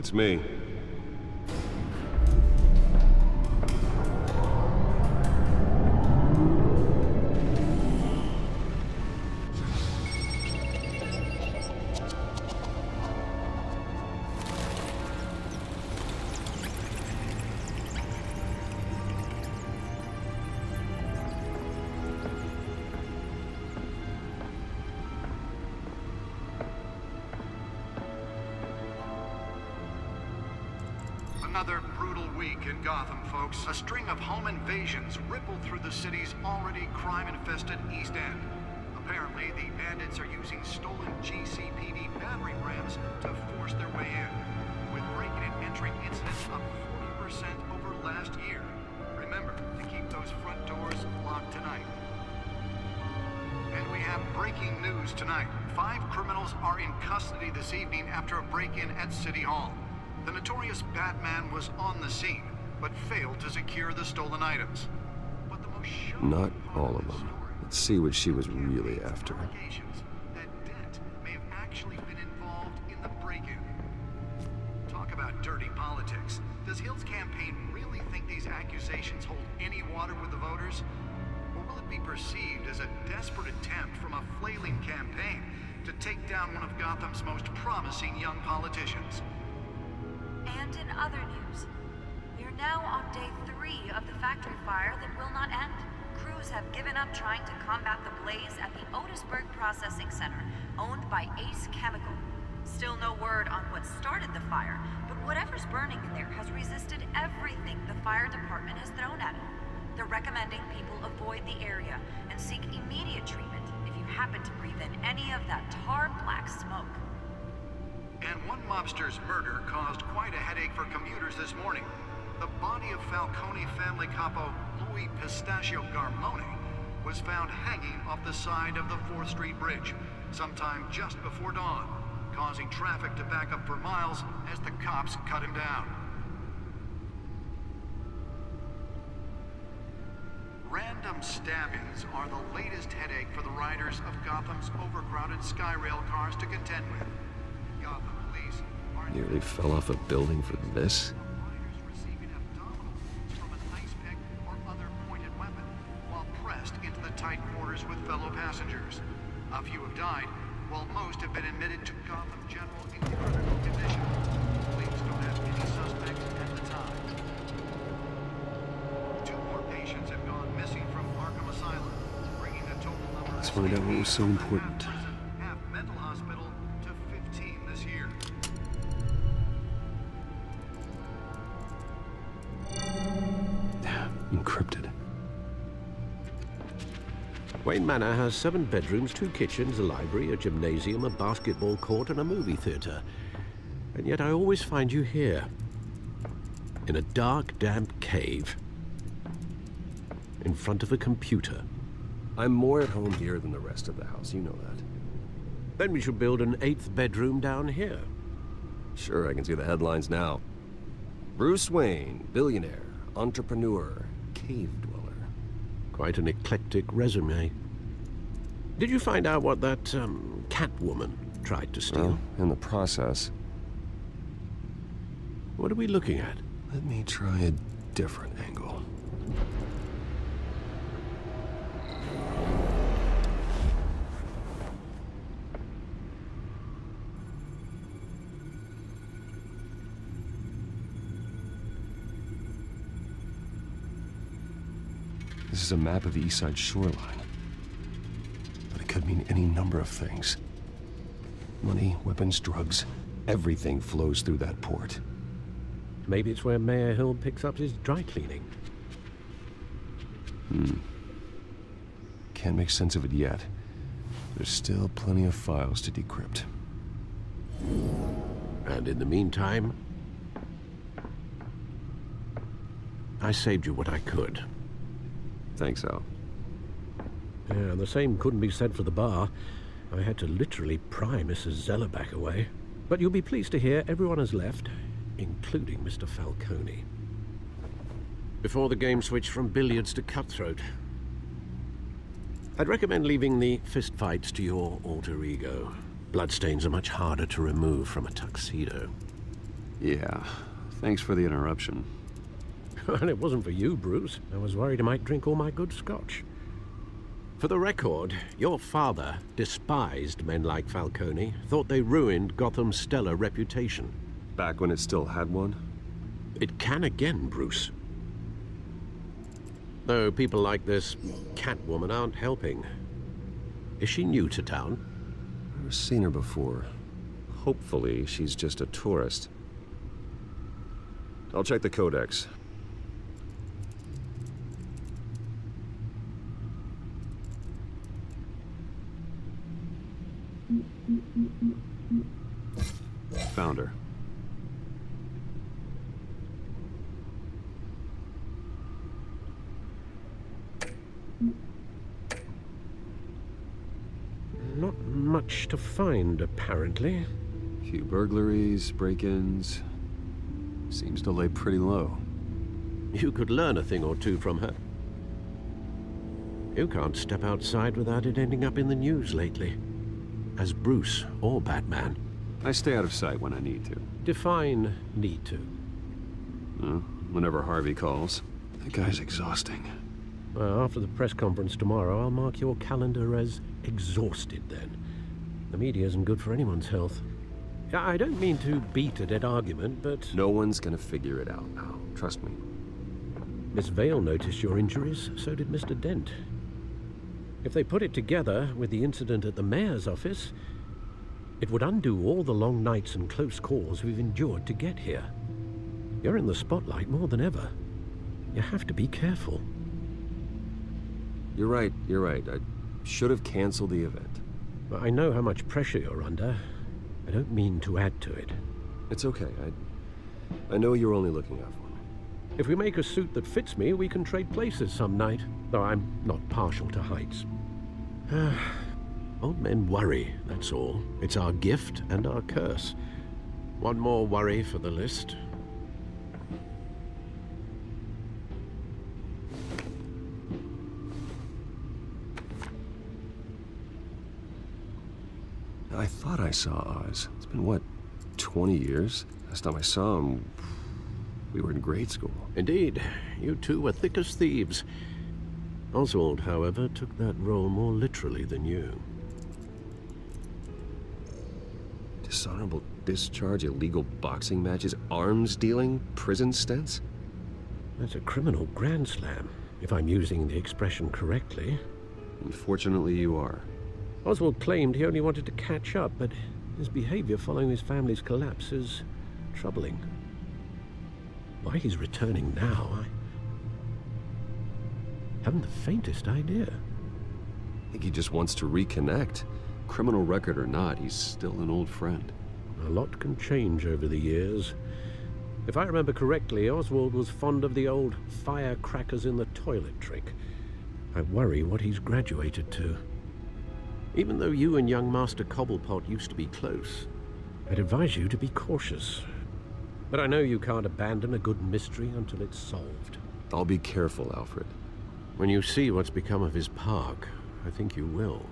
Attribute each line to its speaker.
Speaker 1: It's me.
Speaker 2: Another brutal week in Gotham, folks. A string of home invasions rippled through the city's already crime-infested East End. Apparently, the bandits are using stolen GCPD battering rams to force their way in, with breaking and entering incidents up 40% over last year. Remember to keep those front doors locked tonight. And we have breaking news tonight. 5 criminals are in custody this evening after a break-in at City Hall. The notorious Batman was on the scene, but failed to secure the stolen items. But the most shocking
Speaker 1: Not
Speaker 2: part
Speaker 1: all of
Speaker 2: this
Speaker 1: them.
Speaker 2: story
Speaker 1: Let's see what she was really after.
Speaker 2: allegations that Dent may have actually been involved in the break-in. Talk about dirty politics. Does Hill's campaign really think these accusations hold any water with the voters? Or will it be perceived as a desperate attempt from a flailing campaign to take down one of Gotham's most promising young politicians?
Speaker 3: And in other news, we are now on day 3 of the factory fire that will not end. Crews have given up trying to combat the blaze at the Otisburg Processing Center, owned by Ace Chemical. Still no word on what started the fire, but whatever's burning in there has resisted everything the fire department has thrown at it. They're recommending people avoid the area and seek immediate treatment if you happen to breathe in any of that tar-black smoke.
Speaker 2: And one mobster's murder caused quite a headache for commuters this morning. The body of Falcone family capo Louis Pistachio Garmone was found hanging off the side of the 4th Street Bridge sometime just before dawn, causing traffic to back up for miles as the cops cut him down. Random stabbings are the latest headache for the riders of Gotham's overcrowded Skyrail cars to contend with. Gotham police are
Speaker 1: Nearly fell off a building for this?
Speaker 2: riders receiving abdominal wounds from an ice pick or other pointed weapon while pressed into the tight quarters with fellow passengers. A few have died, while most have been admitted to Gotham General in critical condition. Police don't have any suspects at the time. 2 more patients have gone missing from Arkham Asylum, bringing the total number
Speaker 1: Let's find out what was so important.
Speaker 2: half mental hospital to 15 this year.
Speaker 1: Encrypted.
Speaker 4: Wayne Manor has 7 bedrooms, 2 kitchens, a library, a gymnasium, a basketball court, and a movie theater. And yet I always find you here, in a dark, damp cave, in front of a computer.
Speaker 1: I'm more at home here than the rest of the house, you know that.
Speaker 4: Then we should build an 8th bedroom down here.
Speaker 1: Sure, I can see the headlines now. Bruce Wayne, billionaire, entrepreneur, cave dweller.
Speaker 4: Quite an eclectic resume. Did you find out what that, Catwoman tried to steal?
Speaker 1: Well, in the process,
Speaker 4: What are we looking at?
Speaker 1: let me try a different angle. This is a map of the East Side shoreline. But it could mean any number of things. Money, weapons, drugs, everything flows through that port.
Speaker 4: Maybe it's where Mayor Hill picks up his dry cleaning.
Speaker 1: Can't make sense of it yet. There's still plenty of files to decrypt.
Speaker 4: And in the meantime, I saved you what I could.
Speaker 1: Thanks, Al.
Speaker 4: Yeah, the same couldn't be said for the bar. I had to literally pry Mrs. Zellerback away. But you'll be pleased to hear everyone has left, including Mr. Falcone. Before the game switched from billiards to cutthroat. I'd recommend leaving the fistfights to your alter ego. Bloodstains are much harder to remove from a tuxedo.
Speaker 1: Yeah, thanks for the interruption.
Speaker 4: Well, it wasn't for you, Bruce. I was worried I might drink all my good scotch. For the record, your father despised men like Falcone, thought they ruined Gotham's stellar reputation.
Speaker 1: Back when it still had one?
Speaker 4: It can again, Bruce. Though people like this Catwoman aren't helping. Is she new to town?
Speaker 1: I've never seen her before. Hopefully, she's just a tourist. I'll check the codex. Found her.
Speaker 4: Not much to find, apparently.
Speaker 1: Few burglaries, break-ins. Seems to lay pretty low.
Speaker 4: You could learn a thing or two from her. You can't step outside without it ending up in the news lately. As Bruce or Batman.
Speaker 1: I stay out of sight when I need to.
Speaker 4: Define need to.
Speaker 1: Whenever Harvey calls. That guy's exhausting.
Speaker 4: Well, after the press conference tomorrow, I'll mark your calendar as exhausted then. The media isn't good for anyone's health. I don't mean to beat a dead argument, but...
Speaker 1: No one's gonna figure it out now. Trust me.
Speaker 4: Miss Vale noticed your injuries, so did Mr. Dent. If they put it together with the incident at the mayor's office, it would undo all the long nights and close calls we've endured to get here. You're in the spotlight more than ever. You have to be careful.
Speaker 1: You're right. I should have canceled the event.
Speaker 4: I know how much pressure you're under. I don't mean to add to it.
Speaker 1: It's okay. I know you're only looking out for me.
Speaker 4: If we make a suit that fits me, we can trade places some night. Though I'm not partial to heights. Old men worry, that's all. It's our gift and our curse. One more worry for the list.
Speaker 1: I thought I saw Oz. It's been, what, 20 years? Last time I saw him, we were in grade school.
Speaker 4: Indeed. You two were thick as thieves. Oswald, however, took that role more literally than you.
Speaker 1: Dishonorable discharge, illegal boxing matches, arms dealing, prison stints?
Speaker 4: That's a criminal grand slam, if I'm using the expression correctly.
Speaker 1: Unfortunately, you are.
Speaker 4: Oswald claimed he only wanted to catch up, but his behavior following his family's collapse is troubling. Why he's returning now, I haven't the faintest idea.
Speaker 1: I think he just wants to reconnect. Criminal record or not, he's still an old friend.
Speaker 4: A lot can change over the years. If I remember correctly, Oswald was fond of the old firecrackers in the toilet trick. I worry what he's graduated to. Even though you and young Master Cobblepot used to be close, I'd advise you to be cautious. But I know you can't abandon a good mystery until it's solved.
Speaker 1: I'll be careful, Alfred.
Speaker 4: When you see what's become of his park, I think you will.